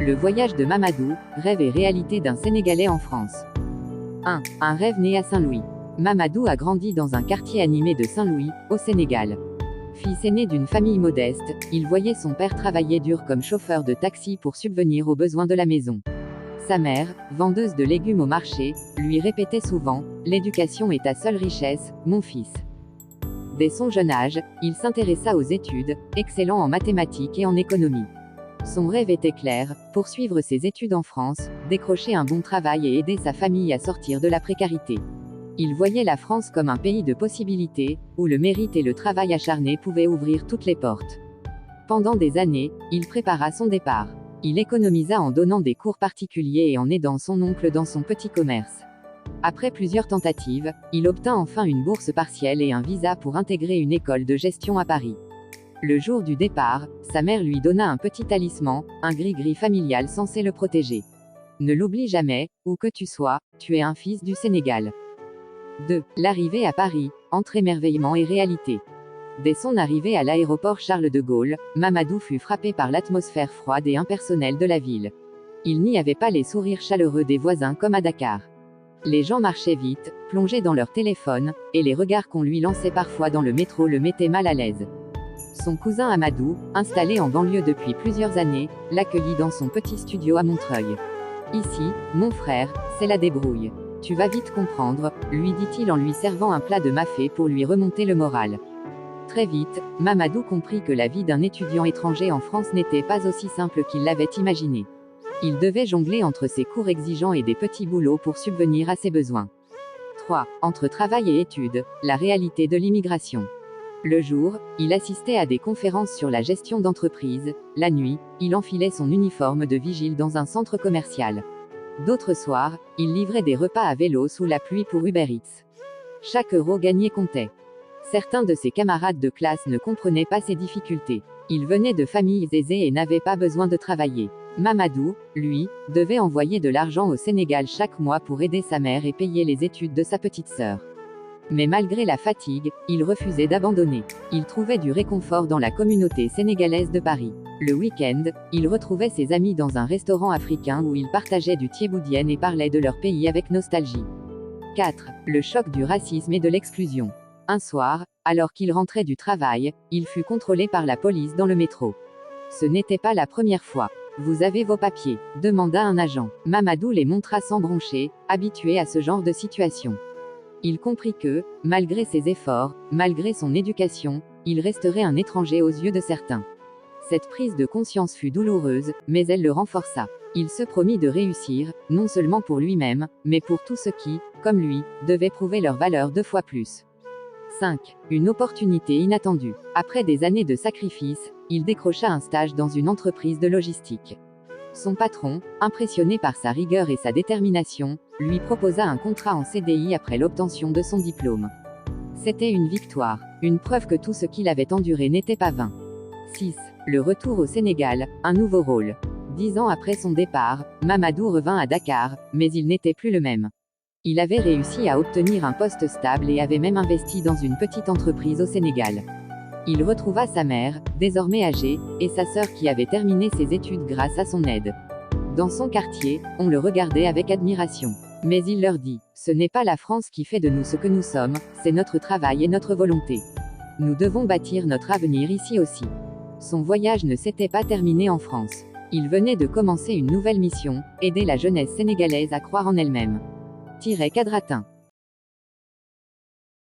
Le voyage de Mamadou, rêve et réalité d'un Sénégalais en France. 1. Un rêve né à Saint-Louis. Mamadou a grandi dans un quartier animé de Saint-Louis, au Sénégal. Fils aîné d'une famille modeste, il voyait son père travailler dur comme chauffeur de taxi pour subvenir aux besoins de la maison. Sa mère, vendeuse de légumes au marché, lui répétait souvent « L'éducation est ta seule richesse, mon fils ». Dès son jeune âge, il s'intéressa aux études, excellant en mathématiques et en économie. Son rêve était clair, poursuivre ses études en France, décrocher un bon travail et aider sa famille à sortir de la précarité. Il voyait la France comme un pays de possibilités, où le mérite et le travail acharné pouvaient ouvrir toutes les portes. Pendant des années, il prépara son départ. Il économisa en donnant des cours particuliers et en aidant son oncle dans son petit commerce. Après plusieurs tentatives, il obtint enfin une bourse partielle et un visa pour intégrer une école de gestion à Paris. Le jour du départ, sa mère lui donna un petit talisman, un gris-gris familial censé le protéger. Ne l'oublie jamais, où que tu sois, tu es un fils du Sénégal. 2. L'arrivée à Paris, entre émerveillement et réalité. Dès son arrivée à l'aéroport Charles de Gaulle, Mamadou fut frappé par l'atmosphère froide et impersonnelle de la ville. Il n'y avait pas les sourires chaleureux des voisins comme à Dakar. Les gens marchaient vite, plongés dans leur téléphone, et les regards qu'on lui lançait parfois dans le métro le mettaient mal à l'aise. Son cousin Amadou, installé en banlieue depuis plusieurs années, l'accueillit dans son petit studio à Montreuil. « Ici, mon frère, c'est la débrouille. Tu vas vite comprendre », lui dit-il en lui servant un plat de mafé pour lui remonter le moral. Très vite, Mamadou comprit que la vie d'un étudiant étranger en France n'était pas aussi simple qu'il l'avait imaginé. Il devait jongler entre ses cours exigeants et des petits boulots pour subvenir à ses besoins. 3. Entre travail et études, la réalité de l'immigration. Le jour, il assistait à des conférences sur la gestion d'entreprise. La nuit, il enfilait son uniforme de vigile dans un centre commercial. D'autres soirs, il livrait des repas à vélo sous la pluie pour Uber Eats. Chaque euro gagné comptait. Certains de ses camarades de classe ne comprenaient pas ses difficultés. Ils venaient de familles aisées et n'avaient pas besoin de travailler. Mamadou, lui, devait envoyer de l'argent au Sénégal chaque mois pour aider sa mère et payer les études de sa petite sœur. Mais malgré la fatigue, il refusait d'abandonner. Il trouvait du réconfort dans la communauté sénégalaise de Paris. Le week-end, il retrouvait ses amis dans un restaurant africain où ils partageaient du thieboudienne et parlaient de leur pays avec nostalgie. 4. Le choc du racisme et de l'exclusion. Un soir, alors qu'il rentrait du travail, il fut contrôlé par la police dans le métro. Ce n'était pas la première fois. « Vous avez vos papiers ?» demanda un agent. Mamadou les montra sans broncher, habitué à ce genre de situation. Il comprit que, malgré ses efforts, malgré son éducation, il resterait un étranger aux yeux de certains. Cette prise de conscience fut douloureuse, mais elle le renforça. Il se promit de réussir, non seulement pour lui-même, mais pour tous ceux qui, comme lui, devaient prouver leur valeur 2 fois plus. 5. Une opportunité inattendue. Après des années de sacrifice, il décrocha un stage dans une entreprise de logistique. Son patron, impressionné par sa rigueur et sa détermination, lui proposa un contrat en CDI après l'obtention de son diplôme. C'était une victoire, une preuve que tout ce qu'il avait enduré n'était pas vain. 6. Le retour au Sénégal, un nouveau rôle. 10 ans après son départ, Mamadou revint à Dakar, mais il n'était plus le même. Il avait réussi à obtenir un poste stable et avait même investi dans une petite entreprise au Sénégal. Il retrouva sa mère, désormais âgée, et sa sœur qui avait terminé ses études grâce à son aide. Dans son quartier, on le regardait avec admiration. Mais il leur dit, « Ce n'est pas la France qui fait de nous ce que nous sommes, c'est notre travail et notre volonté. Nous devons bâtir notre avenir ici aussi. » Son voyage ne s'était pas terminé en France. Il venait de commencer une nouvelle mission, aider la jeunesse sénégalaise à croire en elle-même. Quadratin.